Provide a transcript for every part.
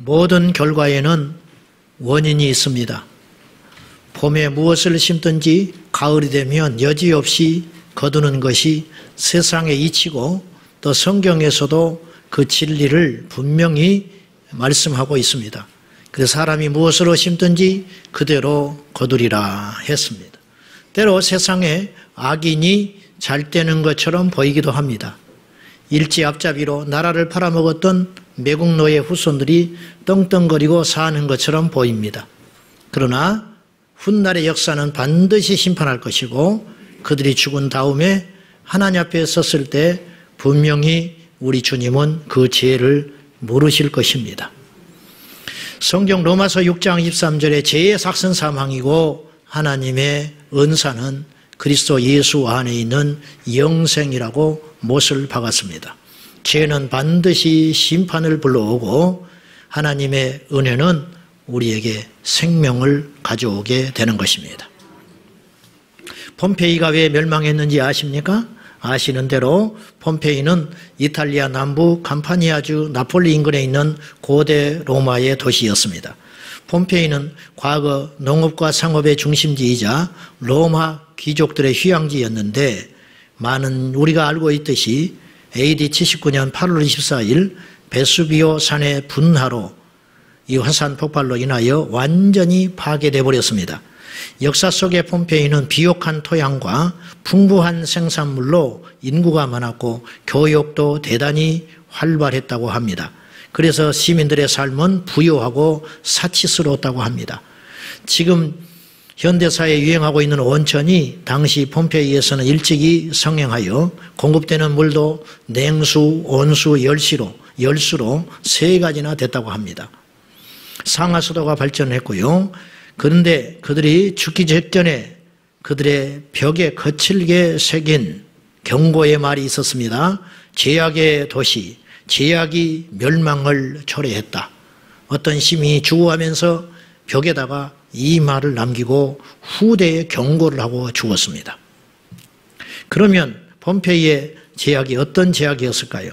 모든 결과에는 원인이 있습니다. 봄에 무엇을 심든지 가을이 되면 여지없이 거두는 것이 세상의 이치고 또 성경에서도 그 진리를 분명히 말씀하고 있습니다. 그래서 사람이 무엇으로 심든지 그대로 거두리라 했습니다. 때로 세상에 악인이 잘 되는 것처럼 보이기도 합니다. 일제 앞잡이로 나라를 팔아먹었던 매국노의 후손들이 떵떵거리고 사는 것처럼 보입니다. 그러나 훗날의 역사는 반드시 심판할 것이고 그들이 죽은 다음에 하나님 앞에 섰을 때 분명히 우리 주님은 그 죄를 물으실 것입니다. 성경 로마서 6장 23절에 죄의 삭은 사망이고 하나님의 은사는 그리스도 예수 안에 있는 영생이라고 못을 박았습니다. 죄는 반드시 심판을 불러오고 하나님의 은혜는 우리에게 생명을 가져오게 되는 것입니다. 폼페이가 왜 멸망했는지 아십니까? 아시는 대로 폼페이는 이탈리아 남부 감파니아주 나폴리 인근에 있는 고대 로마의 도시였습니다. 폼페이는 과거 농업과 상업의 중심지이자 로마 귀족들의 휴양지였는데 많은 우리가 알고 있듯이 AD 79년 8월 24일 베수비오 산의 분화로 이 화산 폭발로 인하여 완전히 파괴되어 버렸습니다. 역사 속의 폼페이는 비옥한 토양과 풍부한 생산물로 인구가 많았고 교역도 대단히 활발했다고 합니다. 그래서 시민들의 삶은 부유하고 사치스러웠다고 합니다. 지금 현대사에 유행하고 있는 온천이 당시 폼페이에서는 일찍이 성행하여 공급되는 물도 냉수, 온수, 열수로 3가지나 됐다고 합니다. 상하수도가 발전했고요. 그런데 그들이 죽기 직전에 그들의 벽에 거칠게 새긴 경고의 말이 있었습니다. 죄악의 도시, 죄악이 멸망을 초래했다. 어떤 시민이 죽어가면서 벽에다가 이 말을 남기고 후대에 경고를 하고 죽었습니다. 그러면 폼페이의 죄악이 어떤 죄악이었을까요?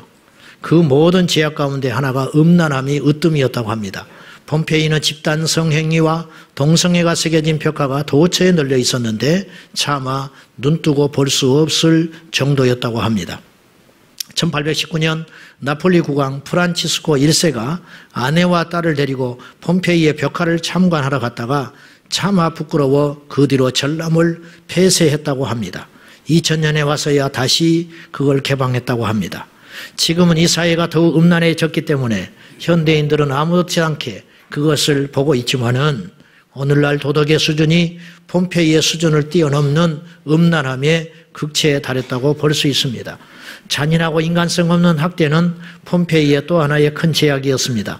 그 모든 죄악 가운데 하나가 음란함이 으뜸이었다고 합니다. 폼페이는 집단 성행위와 동성애가 새겨진 벽화가 도처에 널려 있었는데 차마 눈뜨고 볼 수 없을 정도였다고 합니다. 1819년 나폴리 국왕 프란치스코 1세가 아내와 딸을 데리고 폼페이의 벽화를 참관하러 갔다가 차마 부끄러워 그 뒤로 전람을 폐쇄했다고 합니다. 2000년에 와서야 다시 그걸 개방했다고 합니다. 지금은 이 사회가 더욱 음란해졌기 때문에 현대인들은 아무렇지 않게 그것을 보고 있지만은 오늘날 도덕의 수준이 폼페이의 수준을 뛰어넘는 음란함의 극치에 달했다고 볼 수 있습니다. 잔인하고 인간성 없는 학대는 폼페이의 또 하나의 큰 제약이었습니다.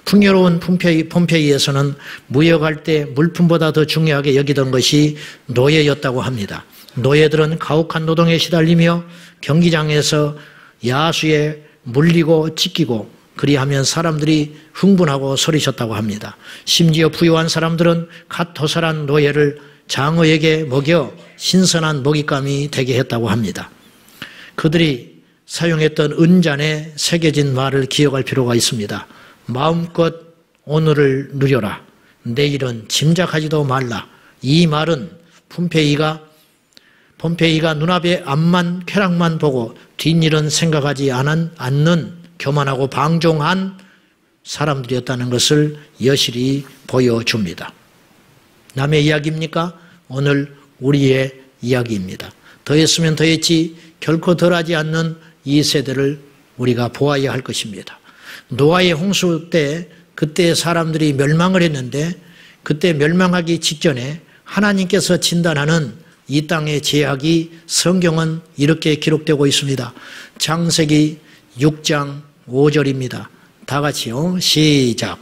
풍요로운 폼페이에서는 무역할 때 물품보다 더 중요하게 여기던 것이 노예였다고 합니다. 노예들은 가혹한 노동에 시달리며 경기장에서 야수에 물리고 찢기고 그리하면 사람들이 흥분하고 소리쳤다고 합니다. 심지어 부유한 사람들은 갓 도살한 노예를 장어에게 먹여 신선한 먹잇감이 되게 했다고 합니다. 그들이 사용했던 은잔에 새겨진 말을 기억할 필요가 있습니다. 마음껏 오늘을 누려라. 내일은 짐작하지도 말라. 이 말은 폼페이가 눈앞의 앞만 쾌락만 보고 뒷일은 생각하지 않는 교만하고 방종한 사람들이었다는 것을 여실히 보여줍니다. 남의 이야기입니까? 오늘 우리의 이야기입니다. 더했으면 더했지 결코 덜하지 않는 이 세대를 우리가 보아야 할 것입니다. 노아의 홍수 때 그때 사람들이 멸망을 했는데 그때 멸망하기 직전에 하나님께서 진단하는 이 땅의 죄악이 성경은 이렇게 기록되고 있습니다. 창세기 6장 5절입니다. 다 같이요. 시작.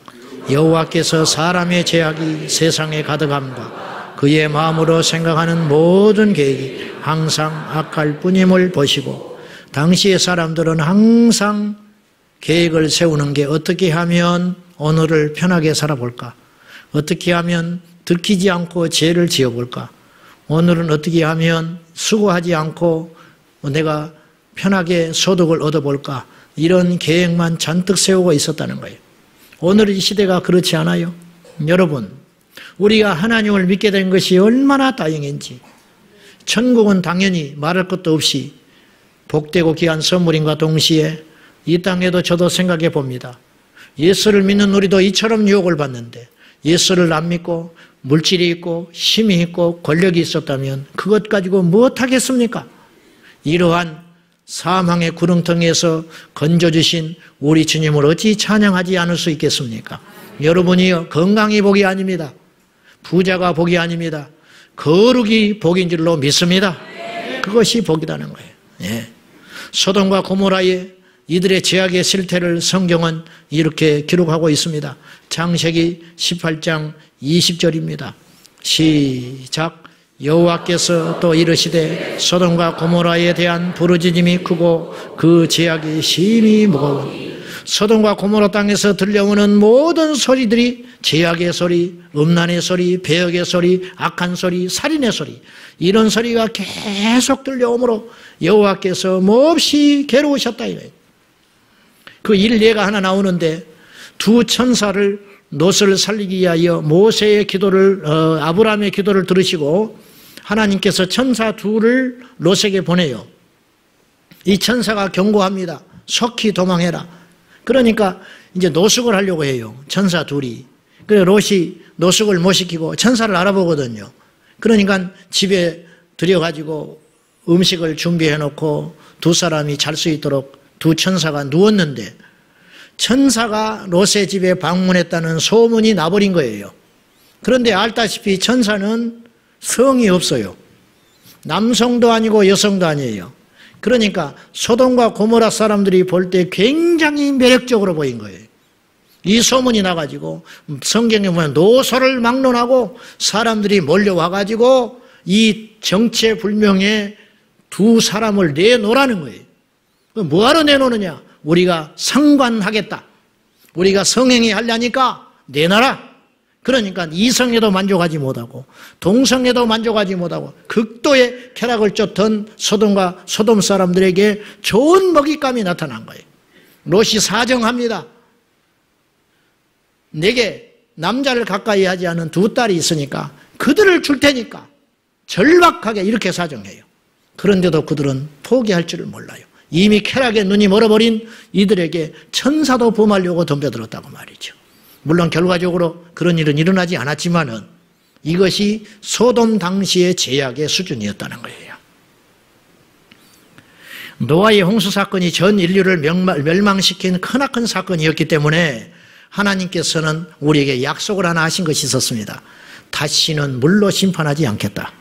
여호와께서 사람의 죄악이 세상에 가득함과 그의 마음으로 생각하는 모든 계획이 항상 악할 뿐임을 보시고 당시의 사람들은 항상 계획을 세우는 게 어떻게 하면 오늘을 편하게 살아볼까? 어떻게 하면 들키지 않고 죄를 지어볼까? 오늘은 어떻게 하면 수고하지 않고 내가 편하게 소득을 얻어볼까? 이런 계획만 잔뜩 세우고 있었다는 거예요. 오늘 이 시대가 그렇지 않아요? 여러분, 우리가 하나님을 믿게 된 것이 얼마나 다행인지, 천국은 당연히 말할 것도 없이 복되고 귀한 선물인과 동시에 이 땅에도 저도 생각해 봅니다. 예수를 믿는 우리도 이처럼 유혹을 받는데 예수를 안 믿고 물질이 있고 힘이 있고 권력이 있었다면 그것 가지고 무엇하겠습니까? 이러한 사망의 구렁텅이에서 건져주신 우리 주님을 어찌 찬양하지 않을 수 있겠습니까? 여러분이요, 건강이 복이 아닙니다. 부자가 복이 아닙니다. 거룩이 복인 줄로 믿습니다. 그것이 복이라는 거예요. 예. 소돔과 고모라의 이들의 죄악의 실태를 성경은 이렇게 기록하고 있습니다. 창세기 18장 20절입니다. 시작. 여호와께서 또 이르시되 소돔과 고모라에 대한 부르짖음이 크고 그 죄악이 심히 무거우니 소돔과 고모라 땅에서 들려오는 모든 소리들이 죄악의 소리, 음란의 소리, 배역의 소리, 악한 소리, 살인의 소리, 이런 소리가 계속 들려오므로 여호와께서 몹시 괴로우셨다 이거예요. 그 일례가 하나 나오는데 두 천사를 롯을 살리기 위하여 모세의 기도를 아브라함의 기도를 들으시고 하나님께서 천사 둘을 롯에게 보내요. 이 천사가 경고합니다. 속히 도망해라. 그러니까 이제 노숙을 하려고 해요. 천사 둘이. 그래 롯이 노숙을 못 시키고 천사를 알아보거든요. 그러니까 집에 들여가지고 음식을 준비해 놓고 두 사람이 잘 수 있도록 두 천사가 누웠는데 천사가 롯의 집에 방문했다는 소문이 나버린 거예요. 그런데 알다시피 천사는 성이 없어요. 남성도 아니고 여성도 아니에요. 그러니까 소돔과 고모라 사람들이 볼 때 굉장히 매력적으로 보인 거예요. 이 소문이 나가지고 성경에 보면 노소를 막론하고 사람들이 몰려와가지고 이 정체불명의 두 사람을 내놓으라는 거예요. 뭐하러 내놓느냐? 우리가 상관하겠다. 우리가 성행위 하려니까 내놔라. 그러니까 이성에도 만족하지 못하고 동성에도 만족하지 못하고 극도의 쾌락을 쫓던 소돔 사람들에게 좋은 먹잇감이 나타난 거예요. 롯이 사정합니다. 내게 남자를 가까이 하지 않은 두 딸이 있으니까 그들을 줄 테니까 절박하게 이렇게 사정해요. 그런데도 그들은 포기할 줄을 몰라요. 이미 쾌락에 눈이 멀어버린 이들에게 천사도 범하려고 덤벼들었다고 말이죠. 물론 결과적으로 그런 일은 일어나지 않았지만은 이것이 소돔 당시의 죄악의 수준이었다는 거예요. 노아의 홍수 사건이 전 인류를 멸망시킨 크나큰 사건이었기 때문에 하나님께서는 우리에게 약속을 하나 하신 것이 있었습니다. 다시는 물로 심판하지 않겠다.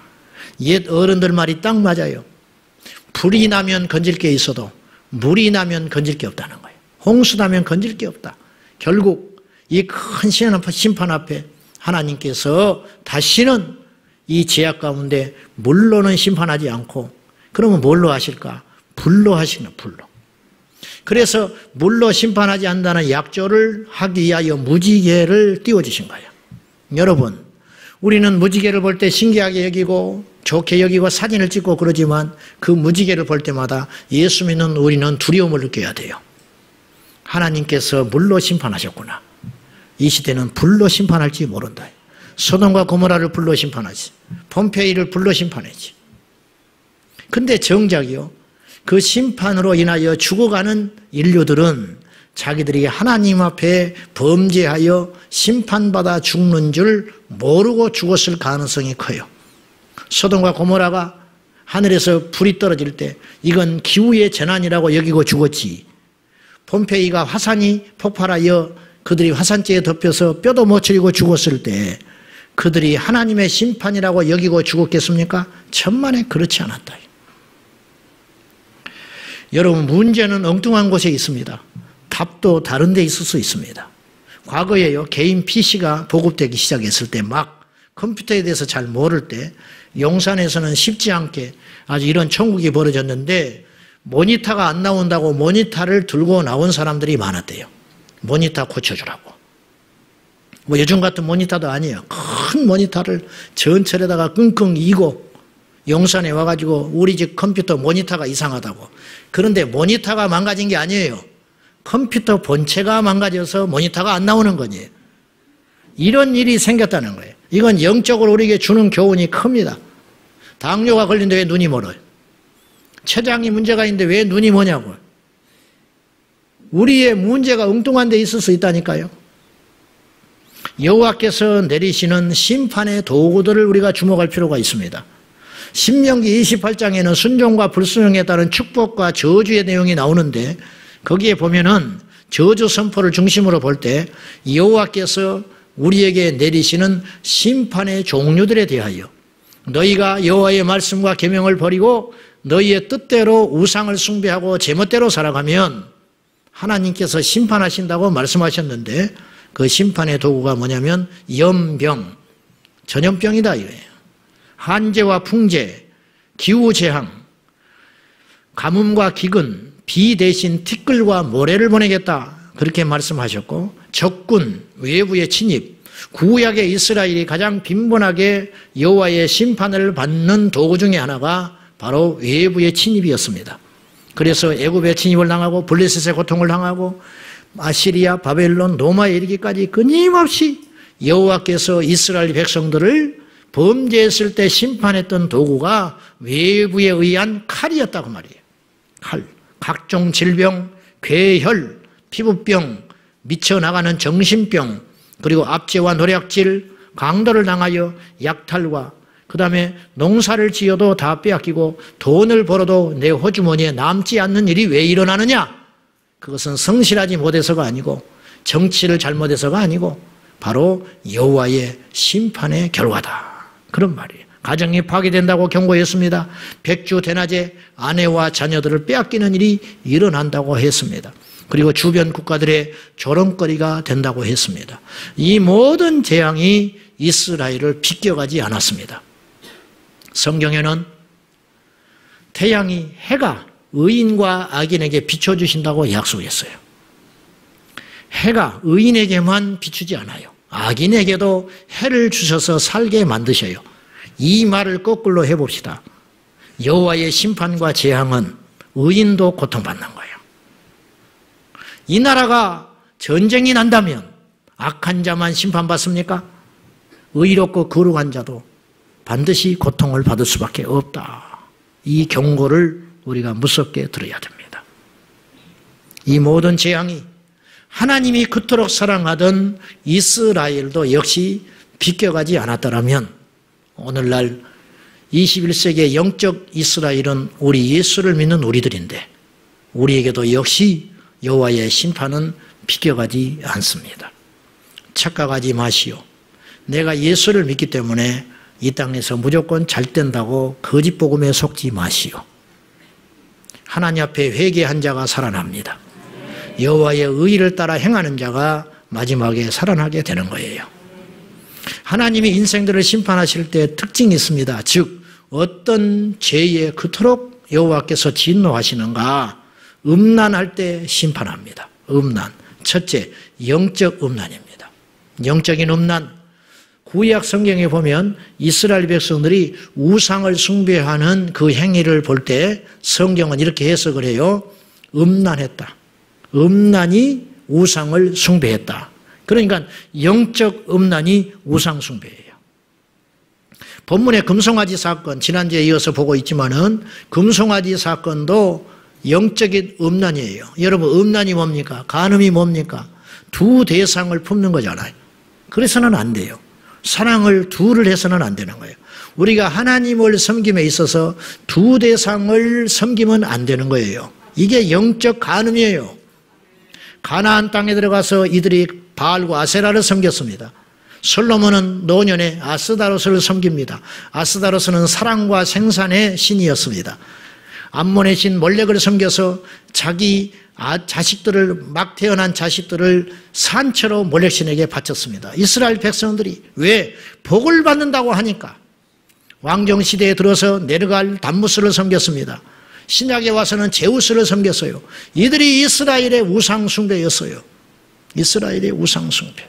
옛 어른들 말이 딱 맞아요. 불이 나면 건질 게 있어도 물이 나면 건질 게 없다는 거예요. 홍수 나면 건질 게 없다. 결국 이 큰 심판 앞에 하나님께서 다시는 이 죄악 가운데 물로는 심판하지 않고 그러면 뭘로 하실까? 불로 하시는 불로. 그래서 물로 심판하지 않는다는 약조를 하기 위하여 무지개를 띄워주신 거예요. 여러분, 우리는 무지개를 볼 때 신기하게 여기고 좋게 여기고 사진을 찍고 그러지만 그 무지개를 볼 때마다 예수 믿는 우리는 두려움을 느껴야 돼요. 하나님께서 물로 심판하셨구나. 이 시대는 불로 심판할지 모른다. 소돔과 고모라를 불로 심판하지. 폼페이를 불로 심판하지. 근데 정작이요. 그 심판으로 인하여 죽어가는 인류들은 자기들이 하나님 앞에 범죄하여 심판받아 죽는 줄 모르고 죽었을 가능성이 커요. 소돔과 고모라가 하늘에서 불이 떨어질 때 이건 기후의 재난이라고 여기고 죽었지. 폼페이가 화산이 폭발하여 그들이 화산재에 덮여서 뼈도 못 추리고 죽었을 때 그들이 하나님의 심판이라고 여기고 죽었겠습니까? 천만에 그렇지 않았다. 여러분, 문제는 엉뚱한 곳에 있습니다. 답도 다른 데 있을 수 있습니다. 과거에요, 개인 PC가 보급되기 시작했을 때 막 컴퓨터에 대해서 잘 모를 때 용산에서는 쉽지 않게 아주 이런 천국이 벌어졌는데 모니터가 안 나온다고 모니터를 들고 나온 사람들이 많았대요. 모니터 고쳐주라고. 뭐 요즘 같은 모니터도 아니에요. 큰 모니터를 전철에다가 끙끙 이고 용산에 와가지고 우리 집 컴퓨터 모니터가 이상하다고. 그런데 모니터가 망가진 게 아니에요. 컴퓨터 본체가 망가져서 모니터가 안 나오는 거니. 이런 일이 생겼다는 거예요. 이건 영적으로 우리에게 주는 교훈이 큽니다. 당뇨가 걸린데 왜 눈이 멀어요? 췌장이 문제가 있는데 왜 눈이 뭐냐고요. 우리의 문제가 엉뚱한 데 있을 수 있다니까요. 여호와께서 내리시는 심판의 도구들을 우리가 주목할 필요가 있습니다. 신명기 28장에는 순종과 불순종에 따른 축복과 저주의 내용이 나오는데 거기에 보면은 저주 선포를 중심으로 볼 때 여호와께서 우리에게 내리시는 심판의 종류들에 대하여 너희가 여호와의 말씀과 계명을 버리고 너희의 뜻대로 우상을 숭배하고 제멋대로 살아가면 하나님께서 심판하신다고 말씀하셨는데 그 심판의 도구가 뭐냐면 염병, 전염병이다 이거예요. 한재와 풍재, 기후재앙, 가뭄과 기근, 비 대신 티끌과 모래를 보내겠다 그렇게 말씀하셨고 적군, 외부의 침입, 구약의 이스라엘이 가장 빈번하게 여호와의 심판을 받는 도구 중에 하나가 바로 외부의 침입이었습니다. 그래서 애굽의 침입을 당하고 블레셋의 고통을 당하고 아시리아, 바벨론, 로마에 이르기까지 끊임없이 여호와께서 이스라엘 백성들을 범죄했을 때 심판했던 도구가 외부에 의한 칼이었다고 말이에요. 칼. 각종 질병, 괴혈, 피부병, 미쳐나가는 정신병, 그리고 압제와 노략질, 강도를 당하여 약탈과 그 다음에 농사를 지어도 다 빼앗기고 돈을 벌어도 내 호주머니에 남지 않는 일이 왜 일어나느냐? 그것은 성실하지 못해서가 아니고 정치를 잘못해서가 아니고 바로 여호와의 심판의 결과다. 그런 말이에요. 가정이 파괴된다고 경고했습니다. 백주 대낮에 아내와 자녀들을 빼앗기는 일이 일어난다고 했습니다. 그리고 주변 국가들의 조롱거리가 된다고 했습니다. 이 모든 재앙이 이스라엘을 비껴가지 않았습니다. 성경에는 태양이 해가 의인과 악인에게 비춰주신다고 약속했어요. 해가 의인에게만 비추지 않아요. 악인에게도 해를 주셔서 살게 만드셔요. 이 말을 거꾸로 해봅시다. 여호와의 심판과 재앙은 의인도 고통받는 거예요. 이 나라가 전쟁이 난다면 악한 자만 심판받습니까? 의롭고 거룩한 자도 반드시 고통을 받을 수밖에 없다. 이 경고를 우리가 무섭게 들어야 됩니다. 이 모든 재앙이 하나님이 그토록 사랑하던 이스라엘도 역시 비껴가지 않았더라면 오늘날 21세기의 영적 이스라엘은 우리 예수를 믿는 우리들인데 우리에게도 역시 여호와의 심판은 비껴가지 않습니다. 착각하지 마시오. 내가 예수를 믿기 때문에 이 땅에서 무조건 잘 된다고 거짓 복음에 속지 마시오. 하나님 앞에 회개한 자가 살아납니다. 여호와의 의를 따라 행하는 자가 마지막에 살아나게 되는 거예요. 하나님이 인생들을 심판하실 때 특징이 있습니다. 즉 어떤 죄에 그토록 여호와께서 진노하시는가 음란할 때 심판합니다. 음란. 첫째, 영적 음란입니다. 영적인 음란. 구약 성경에 보면 이스라엘 백성들이 우상을 숭배하는 그 행위를 볼 때 성경은 이렇게 해석을 해요. 음란했다. 음란이 우상을 숭배했다. 그러니까 영적 음란이 우상 숭배예요. 본문의 금송아지 사건 지난주에 이어서 보고 있지만은 금송아지 사건도 영적인 음란이에요. 여러분 음란이 뭡니까? 간음이 뭡니까? 두 대상을 품는 거잖아요. 그래서는 안 돼요. 사랑을 둘을 해서는 안 되는 거예요. 우리가 하나님을 섬김에 있어서 두 대상을 섬기면 안 되는 거예요. 이게 영적 간음이에요. 가나안 땅에 들어가서 이들이 바알과 아세라를 섬겼습니다. 솔로몬은 노년에 아스다로스를 섬깁니다. 아스다로스는 사랑과 생산의 신이었습니다. 암몬의 신 몰렉을 섬겨서 자기 자식들을 막 태어난 자식들을 산채로 몰렉신에게 바쳤습니다. 이스라엘 백성들이 왜 복을 받는다고 하니까 왕정시대에 들어서 네르갈 담무스를 섬겼습니다. 신약에 와서는 제우스를 섬겼어요. 이들이 이스라엘의 우상 숭배였어요. 이스라엘의 우상 숭배.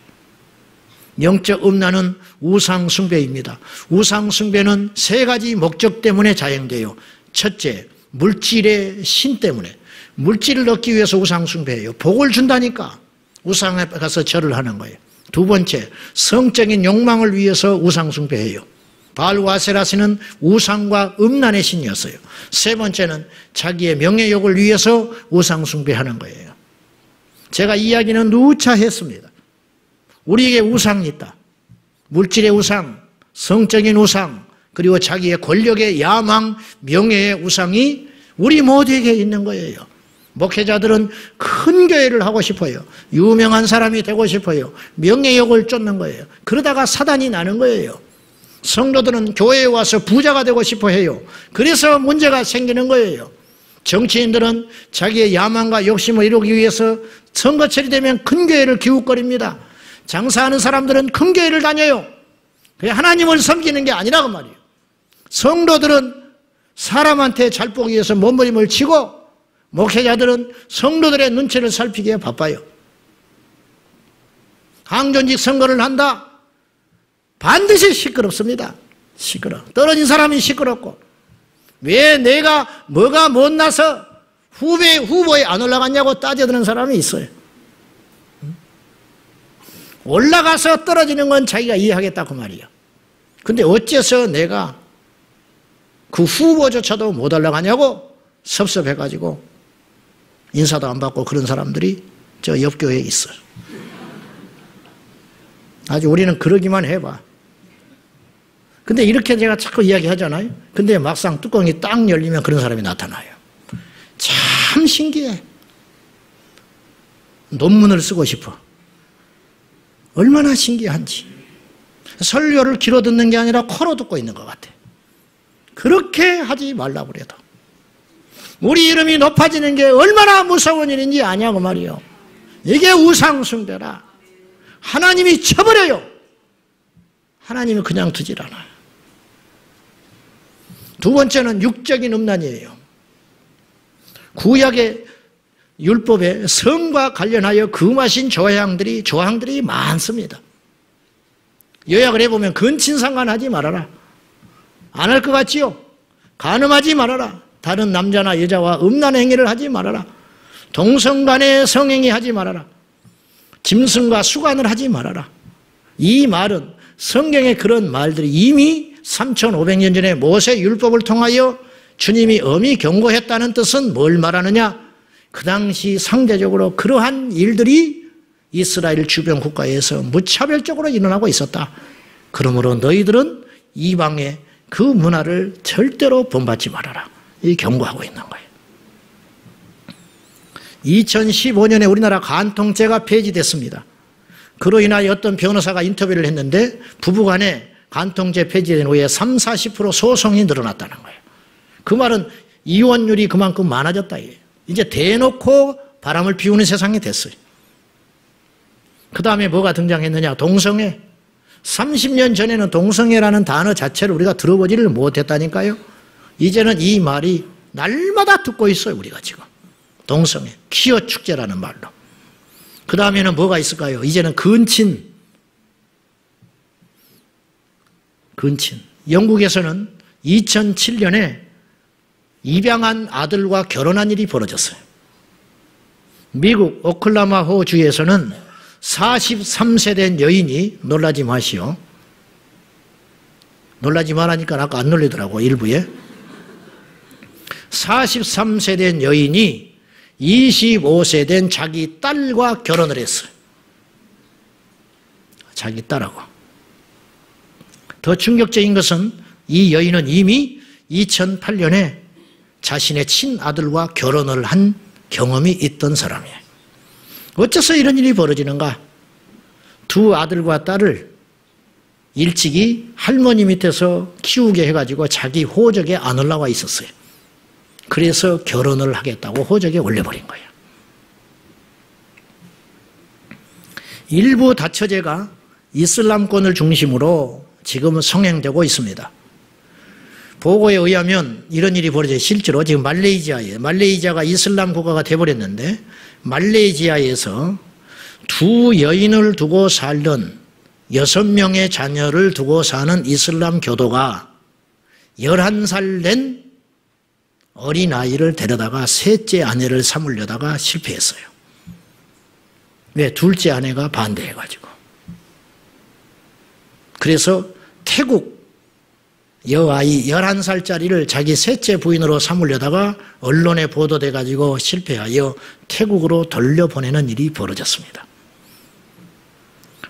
영적 음란은 우상 숭배입니다. 우상 숭배는 세 가지 목적 때문에 자행돼요. 첫째, 물질의 신 때문에 물질을 얻기 위해서 우상 숭배해요. 복을 준다니까 우상에 가서 절을 하는 거예요. 두 번째, 성적인 욕망을 위해서 우상 숭배해요. 바알과 아세라시는 우상과 음란의 신이었어요. 세 번째는 자기의 명예욕을 위해서 우상 숭배하는 거예요. 제가 이야기는 누차 했습니다. 우리에게 우상이 있다. 물질의 우상, 성적인 우상, 그리고 자기의 권력의 야망, 명예의 우상이 우리 모두에게 있는 거예요. 목회자들은 큰 교회를 하고 싶어요. 유명한 사람이 되고 싶어요. 명예욕을 쫓는 거예요. 그러다가 사단이 나는 거예요. 성도들은 교회에 와서 부자가 되고 싶어 해요. 그래서 문제가 생기는 거예요. 정치인들은 자기의 야망과 욕심을 이루기 위해서 선거철이 되면 큰 교회를 기웃거립니다. 장사하는 사람들은 큰 교회를 다녀요. 그게 하나님을 섬기는 게 아니라고 말이에요. 성도들은 사람한테 잘 보기 위해서 몸부림을 치고 목회자들은 성도들의 눈치를 살피기에 바빠요. 항존직 선거를 한다. 반드시 시끄럽습니다. 시끄러. 떨어진 사람이 시끄럽고 왜 내가 뭐가 못나서 후보에 안 올라갔냐고 따져드는 사람이 있어요. 올라가서 떨어지는 건 자기가 이해하겠다고 말이에요. 근데 어째서 내가 그 후보조차도 못 올라가냐고 섭섭해가지고 인사도 안 받고 그런 사람들이 저 옆교회에 있어요. 아주 우리는 그러기만 해봐. 근데 이렇게 제가 자꾸 이야기하잖아요. 근데 막상 뚜껑이 딱 열리면 그런 사람이 나타나요. 참 신기해. 논문을 쓰고 싶어. 얼마나 신기한지. 설교를 귀로 듣는 게 아니라 코로 듣고 있는 것 같아. 그렇게 하지 말라고 그래도. 우리 이름이 높아지는 게 얼마나 무서운 일인지 아냐고 말이요. 이게 우상숭배라. 하나님이 쳐버려요. 하나님이 그냥 두질 않아요. 두 번째는 육적인 음란이에요. 구약의 율법에 성과 관련하여 금하신 조항들이 많습니다. 요약을 해보면 근친상간하지 말아라. 안 할 것 같지요? 간음하지 말아라. 다른 남자나 여자와 음란 행위를 하지 말아라. 동성간의 성행위 하지 말아라. 짐승과 수간을 하지 말아라. 이 말은 성경의 그런 말들이 이미 3,500년 전에 모세 율법을 통하여 주님이 엄히 경고했다는 뜻은 뭘 말하느냐? 그 당시 상대적으로 그러한 일들이 이스라엘 주변 국가에서 무차별적으로 일어나고 있었다. 그러므로 너희들은 이방의 그 문화를 절대로 본받지 말아라. 이 경고하고 있는 거예요. 2015년에 우리나라 간통죄가 폐지됐습니다. 그로 인하여 어떤 변호사가 인터뷰를 했는데 부부간에 간통죄 폐지된 후에 30-40% 소송이 늘어났다는 거예요. 그 말은 이혼율이 그만큼 많아졌다. 이제 대놓고 바람을 피우는 세상이 됐어요. 그 다음에 뭐가 등장했느냐? 동성애. 30년 전에는 동성애라는 단어 자체를 우리가 들어보지를 못했다니까요. 이제는 이 말이 날마다 듣고 있어요. 우리가 지금. 동성애. 퀴어 축제라는 말로. 그 다음에는 뭐가 있을까요? 이제는 근친. 영국에서는 2007년에 입양한 아들과 결혼한 일이 벌어졌어요. 미국 오클라호마 주에서는 43세 된 여인이, 놀라지 마시오. 놀라지 말라니까 아까 안 놀리더라고, 일부에. 43세 된 여인이 25세 된 자기 딸과 결혼을 했어요. 자기 딸하고. 더 충격적인 것은 이 여인은 이미 2008년에 자신의 친아들과 결혼을 한 경험이 있던 사람이에요. 어째서 이런 일이 벌어지는가? 두 아들과 딸을 일찍이 할머니 밑에서 키우게 해가지고 자기 호적에 안 올라와 있었어요. 그래서 결혼을 하겠다고 호적에 올려버린 거예요. 일부 다처제가 이슬람권을 중심으로 지금은 성행되고 있습니다. 보고에 의하면 이런 일이 벌어져요. 실제로 지금 말레이시아가 이슬람 국가가 돼버렸는데 말레이시아에서 두 여인을 두고 살던 6명의 자녀를 두고 사는 이슬람 교도가 11살 된 어린아이를 데려다가 셋째 아내를 삼으려다가 실패했어요. 왜? 둘째 아내가 반대해가지고. 그래서 태국 여아이 11살짜리를 자기 셋째 부인으로 삼으려다가 언론에 보도돼가지고 실패하여 태국으로 돌려보내는 일이 벌어졌습니다.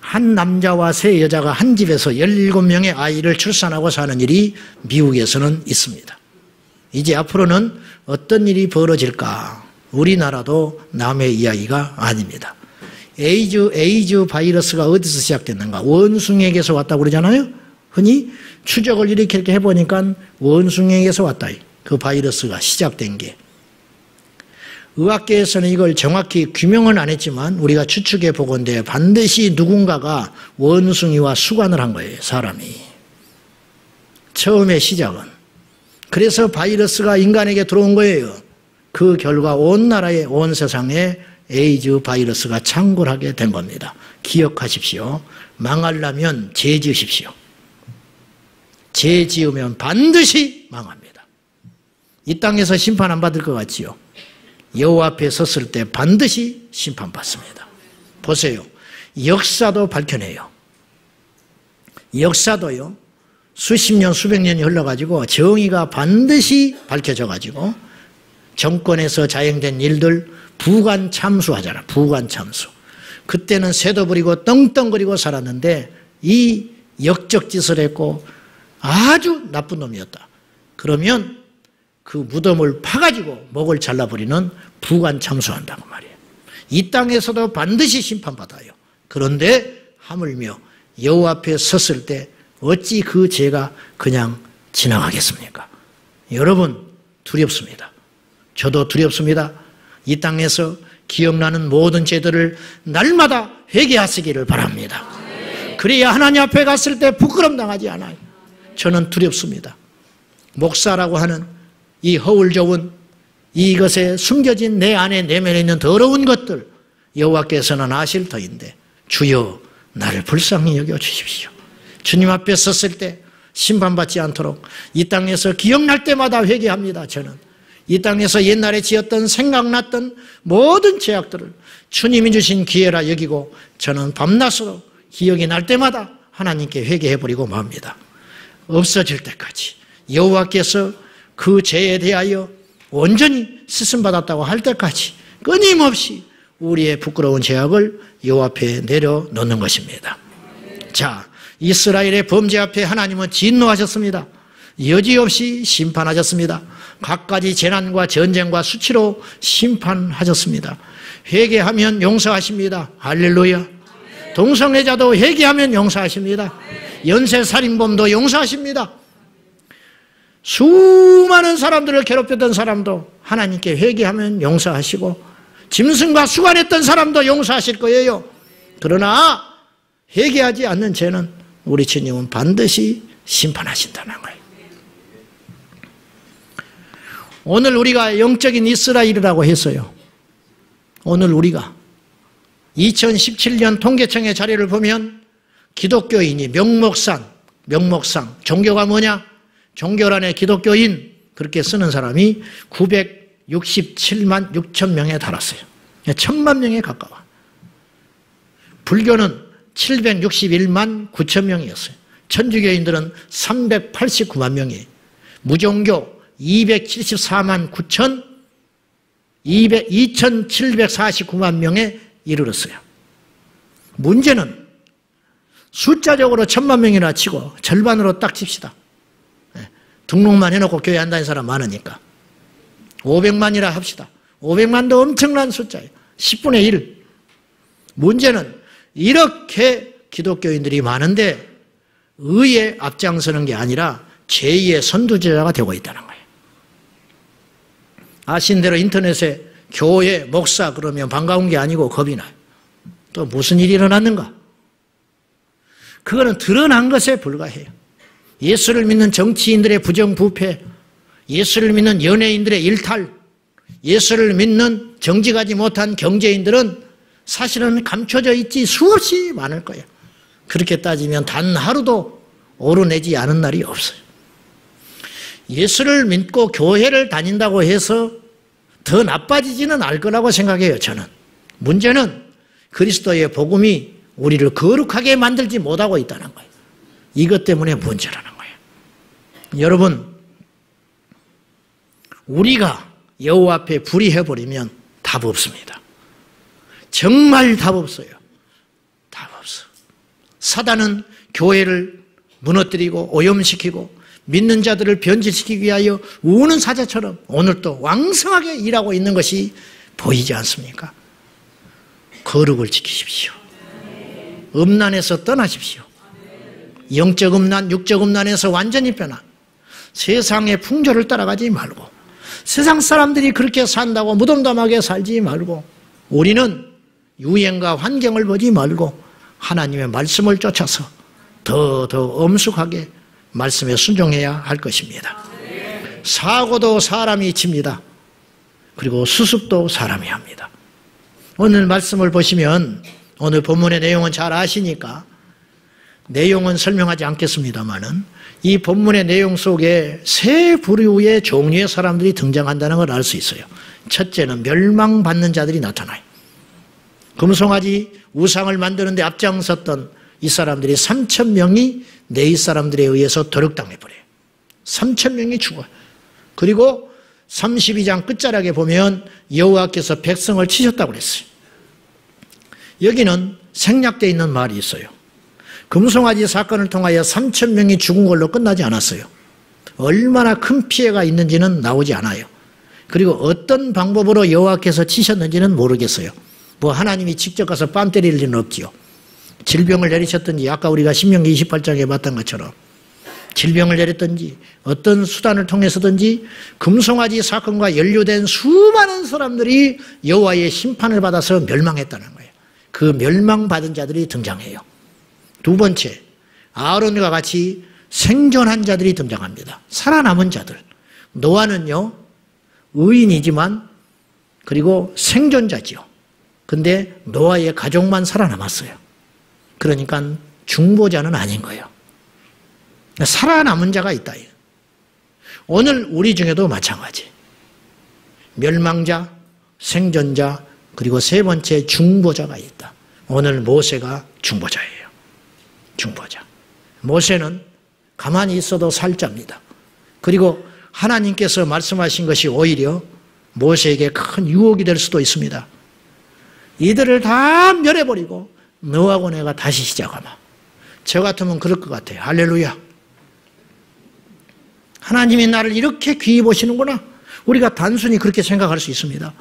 한 남자와 세 여자가 한 집에서 17명의 아이를 출산하고 사는 일이 미국에서는 있습니다. 이제 앞으로는 어떤 일이 벌어질까? 우리나라도 남의 이야기가 아닙니다. 에이즈 바이러스가 어디서 시작됐는가? 원숭이에게서 왔다고 그러잖아요. 흔히 추적을 이렇게 해보니까 원숭이에게서 왔다. 그 바이러스가 시작된 게. 의학계에서는 이걸 정확히 규명은 안 했지만 우리가 추측해 보건대 반드시 누군가가 원숭이와 수관을 한 거예요. 사람이. 처음의 시작은. 그래서 바이러스가 인간에게 들어온 거예요. 그 결과 온 나라에 온 세상에 에이즈 바이러스가 창궐하게 된 겁니다. 기억하십시오. 망하려면 죄 지으십시오. 죄 지으면 반드시 망합니다. 이 땅에서 심판 안 받을 것 같지요? 여호와 앞에 섰을 때 반드시 심판받습니다. 보세요. 역사도 밝혀내요. 역사도요. 수십 년, 수백 년이 흘러가지고 정의가 반드시 밝혀져가지고 정권에서 자행된 일들 부관 참수하잖아. 부관 참수. 그때는 새도 부리고 떵떵거리고 살았는데 이 역적짓을 했고 아주 나쁜 놈이었다. 그러면 그 무덤을 파가지고 목을 잘라버리는 부관 참수한다고 말이에요. 이 땅에서도 반드시 심판받아요. 그런데 하물며 여호와 앞에 섰을 때 어찌 그 죄가 그냥 지나가겠습니까? 여러분 두렵습니다. 저도 두렵습니다. 이 땅에서 기억나는 모든 죄들을 날마다 회개하시기를 바랍니다. 그래야 하나님 앞에 갔을 때 부끄럼 당하지 않아요. 저는 두렵습니다. 목사라고 하는 이 허울 좋은 이것에 숨겨진 내 안에 내면에 있는 더러운 것들 여호와께서는 아실 터인데 주여 나를 불쌍히 여겨주십시오. 주님 앞에 섰을 때 심판받지 않도록 이 땅에서 기억날 때마다 회개합니다. 저는 이 땅에서 옛날에 지었던 생각났던 모든 죄악들을 주님이 주신 기회라 여기고 저는 밤낮으로 기억이 날 때마다 하나님께 회개해버리고 맙니다. 없어질 때까지 여호와께서 그 죄에 대하여 온전히 씻음받았다고 할 때까지 끊임없이 우리의 부끄러운 죄악을 여호와 앞에 내려놓는 것입니다. 자, 이스라엘의 범죄 앞에 하나님은 진노하셨습니다. 여지없이 심판하셨습니다. 갖가지 재난과 전쟁과 수치로 심판하셨습니다. 회개하면 용서하십니다. 할렐루야. 동성애자도 회개하면 용서하십니다. 연쇄살인범도 용서하십니다. 수많은 사람들을 괴롭혔던 사람도 하나님께 회개하면 용서하시고 짐승과 수관했던 사람도 용서하실 거예요. 그러나 회개하지 않는 죄는 우리 주님은 반드시 심판하신다는 거예요. 오늘 우리가 영적인 이스라엘이라고 했어요. 오늘 우리가 2017년 통계청의 자료를 보면 기독교인이 명목상, 종교가 뭐냐? 종교란에 기독교인 그렇게 쓰는 사람이 967만 6천 명에 달았어요. 1000만 명에 가까워. 불교는 761만 9천 명이었어요. 천주교인들은 389만 명이에요. 무종교 274만 9천 2749만 명에 이르렀어요. 문제는 숫자적으로 1000만 명이나 치고 절반으로 딱 칩시다. 등록만 해놓고 교회 안 다니는 사람 많으니까 500만이라 합시다. 500만도 엄청난 숫자예요. 10분의 1. 문제는 이렇게 기독교인들이 많은데 의에 앞장서는 게 아니라 죄의 선두주자가 되고 있다는 거예요. 아신 대로 인터넷에 교회, 목사 그러면 반가운 게 아니고 겁이 나요. 또 무슨 일이 일어났는가? 그거는 드러난 것에 불과해요. 예수를 믿는 정치인들의 부정부패, 예수를 믿는 연예인들의 일탈, 예수를 믿는 정직하지 못한 경제인들은 사실은 감춰져 있지 수없이 많을 거예요. 그렇게 따지면 단 하루도 오르내지 않은 날이 없어요. 예수를 믿고 교회를 다닌다고 해서 더 나빠지지는 않을 거라고 생각해요, 저는. 문제는 그리스도의 복음이 우리를 거룩하게 만들지 못하고 있다는 거예요. 이것 때문에 문제라는 거예요. 여러분, 우리가 여호와 앞에 불의해버리면 답 없습니다. 정말 답 없어요. 답 없어. 사단은 교회를 무너뜨리고 오염시키고 믿는 자들을 변질시키기 위하여 우는 사자처럼 오늘도 왕성하게 일하고 있는 것이 보이지 않습니까? 거룩을 지키십시오. 음란에서 떠나십시오. 영적 음란, 육적 음란에서 완전히 변한 세상의 풍조를 따라가지 말고 세상 사람들이 그렇게 산다고 무덤덤하게 살지 말고 우리는 유행과 환경을 보지 말고 하나님의 말씀을 쫓아서 더 엄숙하게 말씀에 순종해야 할 것입니다. 사고도 사람이 칩니다. 그리고 수습도 사람이 합니다. 오늘 말씀을 보시면 오늘 본문의 내용은 잘 아시니까 내용은 설명하지 않겠습니다만은 이 본문의 내용 속에 세 부류의 종류의 사람들이 등장한다는 걸 알 수 있어요. 첫째는 멸망받는 자들이 나타나요. 금송아지 우상을 만드는데 앞장섰던 이 사람들이 3,000명이 네이 사람들에 의해서 도륙당해버려요. 3,000명이 죽어요. 그리고 32장 끝자락에 보면 여호와께서 백성을 치셨다고 그랬어요. 여기는 생략되어 있는 말이 있어요. 금송아지 사건을 통하여 3,000명이 죽은 걸로 끝나지 않았어요. 얼마나 큰 피해가 있는지는 나오지 않아요. 그리고 어떤 방법으로 여호와께서 치셨는지는 모르겠어요. 뭐 하나님이 직접 가서 뺨 때릴 일은 없지요. 질병을 내리셨든지 아까 우리가 신명기 28장에 봤던 것처럼 질병을 내렸든지 어떤 수단을 통해서든지 금송아지 사건과 연루된 수많은 사람들이 여호와의 심판을 받아서 멸망했다는 거예요. 그 멸망받은 자들이 등장해요. 두 번째, 아론과 같이 생존한 자들이 등장합니다. 살아남은 자들. 노아는요, 의인이지만 그리고 생존자지요. 근데 노아의 가족만 살아남았어요. 그러니까 중보자는 아닌 거예요. 살아남은 자가 있다. 오늘 우리 중에도 마찬가지. 멸망자, 생존자, 그리고 세 번째 중보자가 있다. 오늘 모세가 중보자예요. 중보자. 모세는 가만히 있어도 살자입니다. 그리고 하나님께서 말씀하신 것이 오히려 모세에게 큰 유혹이 될 수도 있습니다. 이들을 다 멸해버리고 너하고 내가 다시 시작하마. 저 같으면 그럴 것 같아요. 할렐루야. 하나님이 나를 이렇게 귀히 보시는구나. 우리가 단순히 그렇게 생각할 수 있습니다.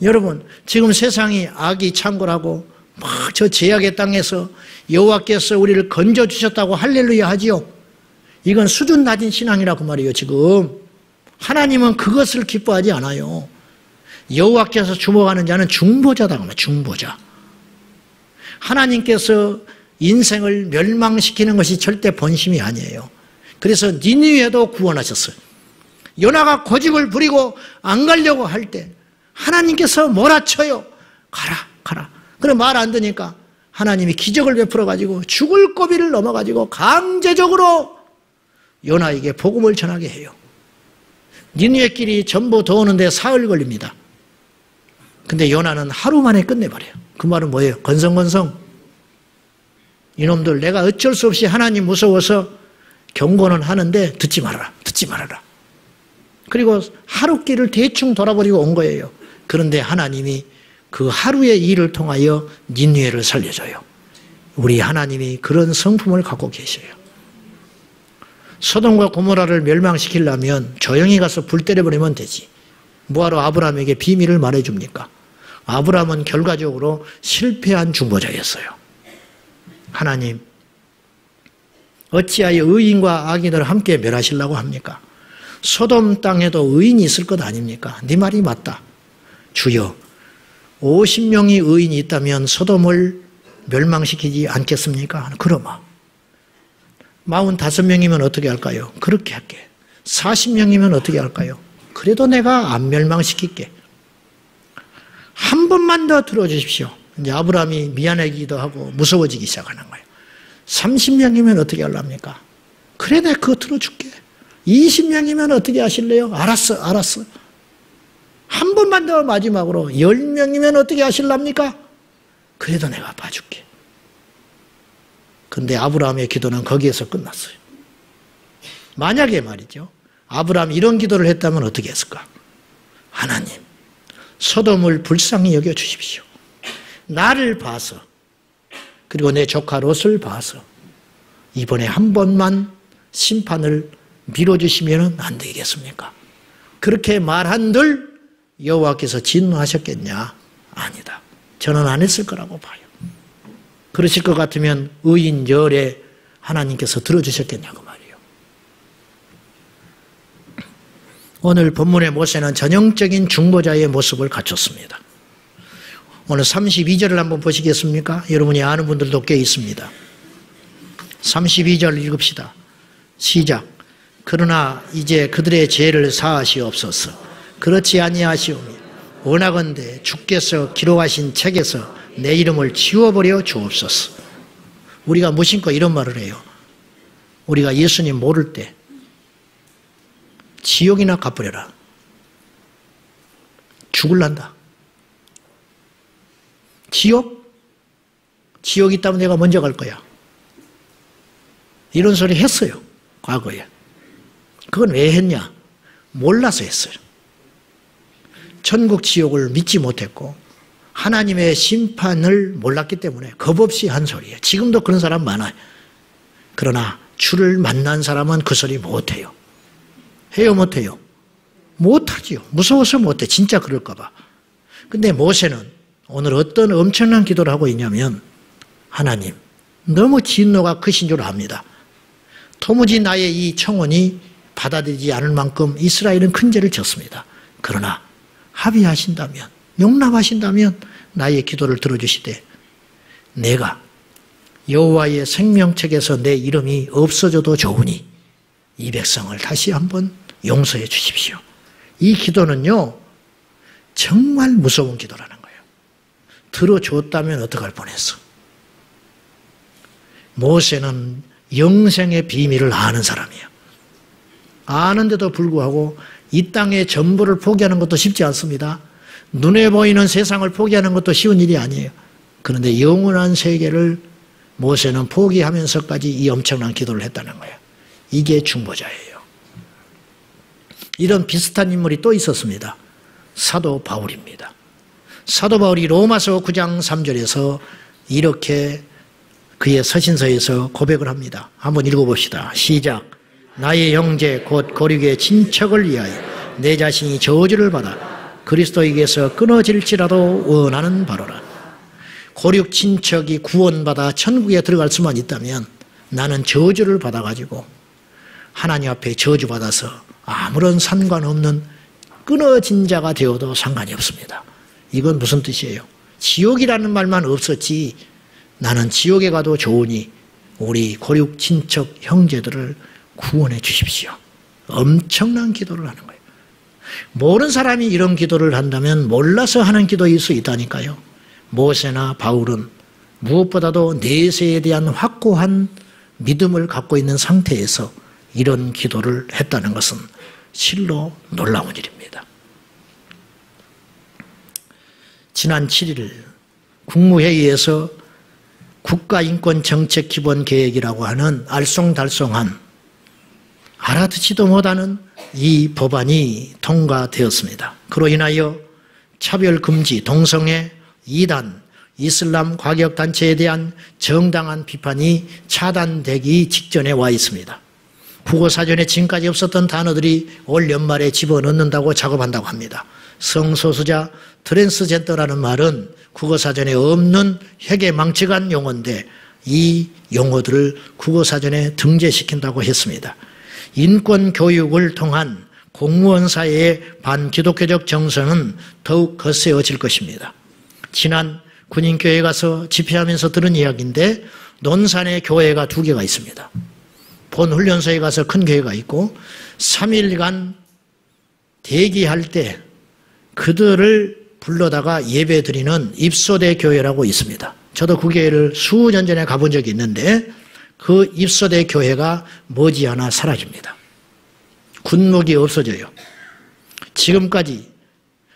여러분, 지금 세상이 악이 창궐하고 막 저 제약의 땅에서 여호와께서 우리를 건져주셨다고 할렐루야 하지요. 이건 수준 낮은 신앙이라고 말이에요. 지금 하나님은 그것을 기뻐하지 않아요. 여호와께서 주목하는 자는 중보자다. 중보자. 하나님께서 인생을 멸망시키는 것이 절대 본심이 아니에요. 그래서 니느웨도 구원하셨어요. 요나가 고집을 부리고 안 가려고 할 때 하나님께서 몰아쳐요. 가라. 그럼 말 안 듣니까 하나님이 기적을 베풀어가지고 죽을 고비를 넘어가지고 강제적으로 요나에게 복음을 전하게 해요. 니느웨 길이 전부 도우는데 사흘 걸립니다. 근데 요나는 하루 만에 끝내버려요. 그 말은 뭐예요? 건성건성. 이놈들 내가 어쩔 수 없이 하나님 무서워서 경고는 하는데 듣지 말아라. 그리고 하루 길을 대충 돌아버리고 온 거예요. 그런데 하나님이 그 하루의 일을 통하여 니느웨를 살려줘요. 우리 하나님이 그런 성품을 갖고 계셔요. 소돔과 고모라를 멸망시키려면 조용히 가서 불 때려버리면 되지. 뭐하러 아브라함에게 비밀을 말해줍니까? 아브라함은 결과적으로 실패한 중보자였어요. 하나님, 어찌하여 의인과 악인을 함께 멸하시려고 합니까? 소돔 땅에도 의인이 있을 것 아닙니까? 네 말이 맞다. 주여, 50명이 의인이 있다면 소돔을 멸망시키지 않겠습니까? 그러마. 45명이면 어떻게 할까요? 그렇게 할게. 40명이면 어떻게 할까요? 그래도 내가 안 멸망시킬게. 한 번만 더 들어주십시오. 이제 아브라함이 미안하기도 하고 무서워지기 시작하는 거예요. 30명이면 어떻게 하려합니까? 그래, 내가 그거 들어줄게. 20명이면 어떻게 하실래요? 알았어. 한 번만 더 마지막으로 10명이면 어떻게 하실랍니까? 그래도 내가 봐줄게. 근데 아브라함의 기도는 거기에서 끝났어요. 만약에 말이죠. 아브라함이 이런 기도를 했다면 어떻게 했을까? 하나님, 소돔을 불쌍히 여겨주십시오. 나를 봐서, 그리고 내 조카 롯을 봐서 이번에 한 번만 심판을 미뤄주시면 안 되겠습니까? 그렇게 말한들 여호와께서 진노하셨겠냐? 아니다. 저는 안 했을 거라고 봐요. 그러실 것 같으면 의인 열에 하나님께서 들어주셨겠냐고 말이에요. 오늘 본문의 모세는 전형적인 중보자의 모습을 갖췄습니다. 오늘 32절을 한번 보시겠습니까? 여러분이 아는 분들도 꽤 있습니다. 32절 읽읍시다. 시작. 그러나 이제 그들의 죄를 사하시옵소서. 그렇지 아니하시오며 원하건대 주께서 기록하신 책에서 내 이름을 지워버려 주옵소서. 우리가 무심코 이런 말을 해요. 우리가 예수님 모를 때 지옥이나 가버려라. 죽을란다. 지옥? 지옥 있다면 내가 먼저 갈 거야. 이런 소리 했어요. 과거에. 그건 왜 했냐? 몰라서 했어요. 천국 지옥을 믿지 못했고 하나님의 심판을 몰랐기 때문에 겁없이 한 소리예요. 지금도 그런 사람 많아요. 그러나 주를 만난 사람은 그 소리 못해요. 해요, 못해요? 못하지요. 무서워서 못해. 진짜 그럴까 봐. 근데 모세는 오늘 어떤 엄청난 기도를 하고 있냐면 하나님, 너무 진노가 크신 줄 압니다. 도무지 나의 이 청혼이 받아들이지 않을 만큼 이스라엘은 큰 죄를 졌습니다. 그러나 합의하신다면, 용납하신다면 나의 기도를 들어주시되 내가 여호와의 생명책에서 내 이름이 없어져도 좋으니 이 백성을 다시 한번 용서해 주십시오. 이 기도는요, 정말 무서운 기도라는 거예요. 들어줬다면 어떡할 뻔했어. 모세는 영생의 비밀을 아는 사람이에요. 아는데도 불구하고 이 땅의 전부를 포기하는 것도 쉽지 않습니다. 눈에 보이는 세상을 포기하는 것도 쉬운 일이 아니에요. 그런데 영원한 세계를 모세는 포기하면서까지 이 엄청난 기도를 했다는 거예요. 이게 중보자예요. 이런 비슷한 인물이 또 있었습니다. 사도 바울입니다. 사도 바울이 로마서 9장 3절에서 이렇게 그의 서신서에서 고백을 합니다. 한번 읽어봅시다. 시작. 나의 형제 곧 고륙의 친척을 위하여 내 자신이 저주를 받아 그리스도에게서 끊어질지라도 원하는 바로라. 고륙 친척이 구원받아 천국에 들어갈 수만 있다면 나는 저주를 받아가지고 하나님 앞에 저주받아서 아무런 상관없는 끊어진 자가 되어도 상관이 없습니다. 이건 무슨 뜻이에요? 지옥이라는 말만 없었지 나는 지옥에 가도 좋으니 우리 고륙 친척 형제들을 구원해 주십시오. 엄청난 기도를 하는 거예요. 모르는 사람이 이런 기도를 한다면 몰라서 하는 기도일 수 있다니까요. 모세나 바울은 무엇보다도 내세에 대한 확고한 믿음을 갖고 있는 상태에서 이런 기도를 했다는 것은 실로 놀라운 일입니다. 지난 7일 국무회의에서 국가인권정책기본계획이라고 하는 알쏭달쏭한 알아듣지도 못하는 이 법안이 통과되었습니다. 그로 인하여 차별금지, 동성애, 이단, 이슬람 과격단체에 대한 정당한 비판이 차단되기 직전에 와 있습니다. 국어사전에 지금까지 없었던 단어들이 올 연말에 집어넣는다고 작업한다고 합니다. 성소수자, 트랜스젠더라는 말은 국어사전에 없는 회계망측한 용어인데 이 용어들을 국어사전에 등재시킨다고 했습니다. 인권교육을 통한 공무원 사회의 반기독교적 정서는 더욱 거세어질 것입니다. 지난 군인교회 가서 집회하면서 들은 이야기인데 논산에 교회가 2개가 있습니다. 본 훈련소에 가서 큰 교회가 있고 3일간 대기할 때 그들을 불러다가 예배 드리는 입소대 교회라고 있습니다. 저도 그 교회를 수년 전에 가본 적이 있는데 그 입소대 교회가 머지않아 사라집니다. 군목이 없어져요. 지금까지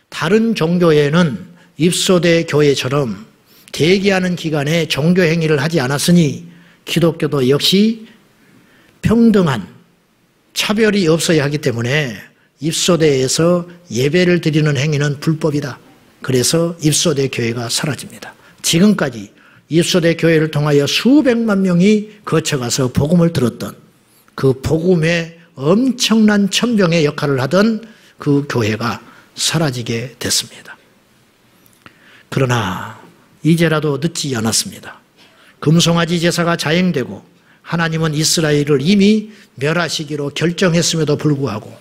다른 종교에는 입소대 교회처럼 대기하는 기간에 종교 행위를 하지 않았으니 기독교도 역시 평등한 차별이 없어야 하기 때문에 입소대에서 예배를 드리는 행위는 불법이다. 그래서 입소대 교회가 사라집니다. 지금까지 입소대 교회를 통하여 수백만 명이 거쳐가서 복음을 들었던 그 복음의 엄청난 천병의 역할을 하던 그 교회가 사라지게 됐습니다. 그러나 이제라도 늦지 않았습니다. 금송아지 제사가 자행되고 하나님은 이스라엘을 이미 멸하시기로 결정했음에도 불구하고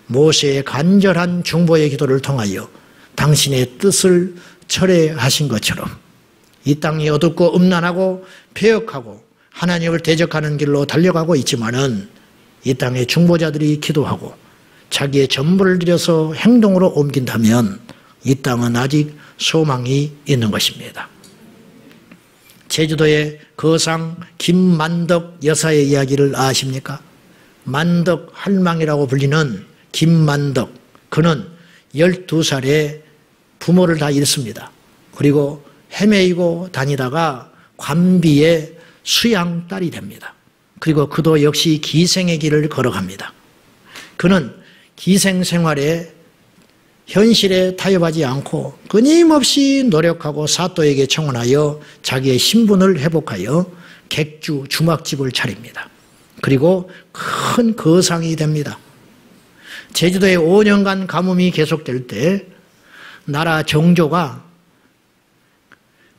모세의 간절한 중보의 기도를 통하여 당신의 뜻을 철회하신 것처럼 이 땅이 어둡고 음란하고 폐역하고 하나님을 대적하는 길로 달려가고 있지만은 이 땅의 중보자들이 기도하고 자기의 전부를 들여서 행동으로 옮긴다면 이 땅은 아직 소망이 있는 것입니다. 제주도의 거상 김만덕 여사의 이야기를 아십니까? 만덕 할망이라고 불리는 김만덕, 그는 12살에 부모를 다 잃습니다. 그리고 헤매이고 다니다가 관비의 수양딸이 됩니다. 그리고 그도 역시 기생의 길을 걸어갑니다. 그는 기생 생활에 현실에 타협하지 않고 끊임없이 노력하고 사또에게 청혼하여 자기의 신분을 회복하여 객주 주막집을 차립니다. 그리고 큰 거상이 됩니다. 제주도에 5년간 가뭄이 계속될 때 나라 정조가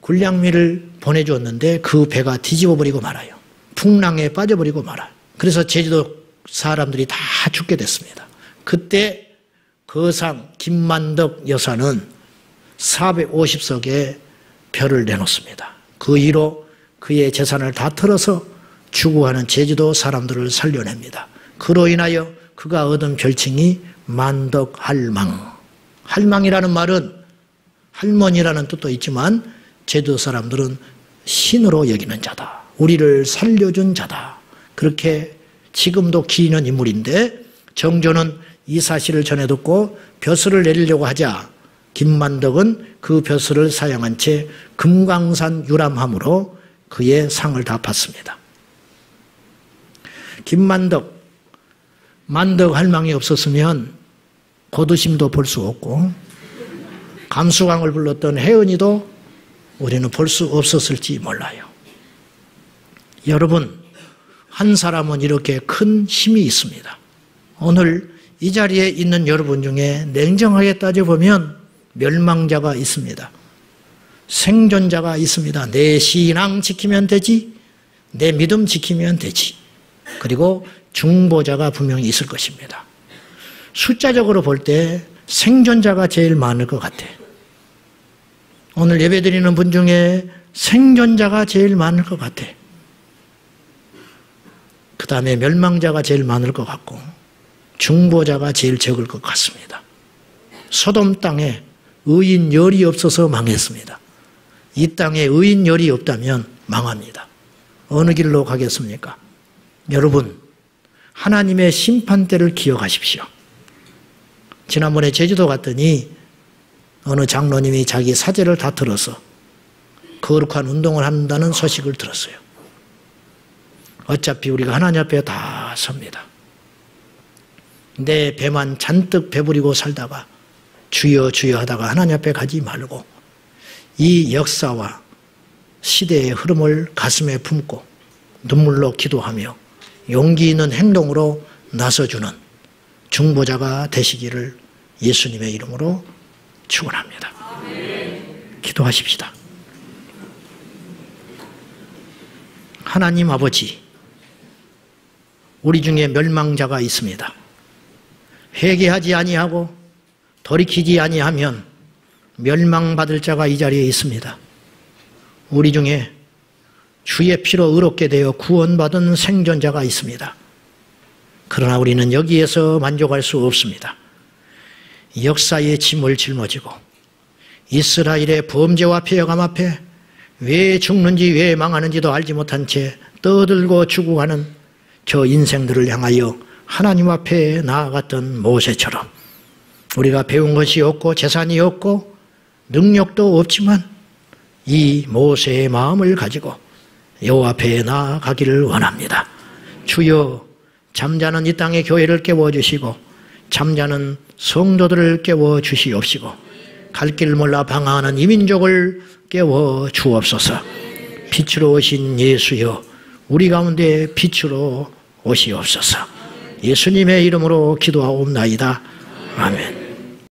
군량미를 보내주었는데 그 배가 뒤집어버리고 말아요. 풍랑에 빠져버리고 말아요. 그래서 제주도 사람들이 다 죽게 됐습니다. 그때 거상 김만덕 여사는 450석의 별을 내놓습니다. 그 이로 그의 재산을 다 털어서 추구하는 제주도 사람들을 살려냅니다. 그로 인하여 그가 얻은 별칭이 만덕할망. 할망이라는 말은 할머니라는 뜻도 있지만 제주도 사람들은 신으로 여기는 자다. 우리를 살려준 자다. 그렇게 지금도 기리는 인물인데 정조는 이 사실을 전해 듣고 벼슬을 내리려고 하자 김만덕은 그 벼슬을 사양한 채 금강산 유람함으로 그의 상을 다 받습니다. 김만덕, 만덕 할망이 없었으면 고두심도 볼 수 없고 감수광을 불렀던 혜은이도 우리는 볼 수 없었을지 몰라요. 여러분, 한 사람은 이렇게 큰 힘이 있습니다. 오늘 이 자리에 있는 여러분 중에 냉정하게 따져보면 멸망자가 있습니다. 생존자가 있습니다. 내 신앙 지키면 되지, 내 믿음 지키면 되지. 그리고 중보자가 분명히 있을 것입니다. 숫자적으로 볼 때 생존자가 제일 많을 것 같아. 오늘 예배드리는 분 중에 생존자가 제일 많을 것 같아. 그 다음에 멸망자가 제일 많을 것 같고 중보자가 제일 적을 것 같습니다. 소돔 땅에 의인 열이 없어서 망했습니다. 이 땅에 의인 열이 없다면 망합니다. 어느 길로 가겠습니까? 여러분, 하나님의 심판대를 기억하십시오. 지난번에 제주도 갔더니 어느 장로님이 자기 사제를 다 들어서 거룩한 운동을 한다는 소식을 들었어요. 어차피 우리가 하나님 앞에 다 섭니다. 내 배만 잔뜩 배부리고 살다가 주여 주여 하다가 하나님 앞에 가지 말고 이 역사와 시대의 흐름을 가슴에 품고 눈물로 기도하며 용기 있는 행동으로 나서주는 중보자가 되시기를 예수님의 이름으로 축원합니다. 기도하십시다. 하나님 아버지, 우리 중에 멸망자가 있습니다. 회개하지 아니하고 돌이키지 아니하면 멸망받을 자가 이 자리에 있습니다. 우리 중에 주의 피로 의롭게 되어 구원받은 생존자가 있습니다. 그러나 우리는 여기에서 만족할 수 없습니다. 역사의 짐을 짊어지고 이스라엘의 범죄와 폐역함 앞에 왜 죽는지 왜 망하는지도 알지 못한 채 떠들고 죽어가는 저 인생들을 향하여 하나님 앞에 나아갔던 모세처럼 우리가 배운 것이 없고 재산이 없고 능력도 없지만 이 모세의 마음을 가지고 여호와 앞에 나아가기를 원합니다. 주여, 잠자는 이 땅의 교회를 깨워주시고 잠자는 성도들을 깨워주시옵시고 갈 길 몰라 방황하는 이 민족을 깨워주옵소서. 빛으로 오신 예수여, 우리 가운데 빛으로 오시옵소서. 예수님의 이름으로 기도하옵나이다. 아멘.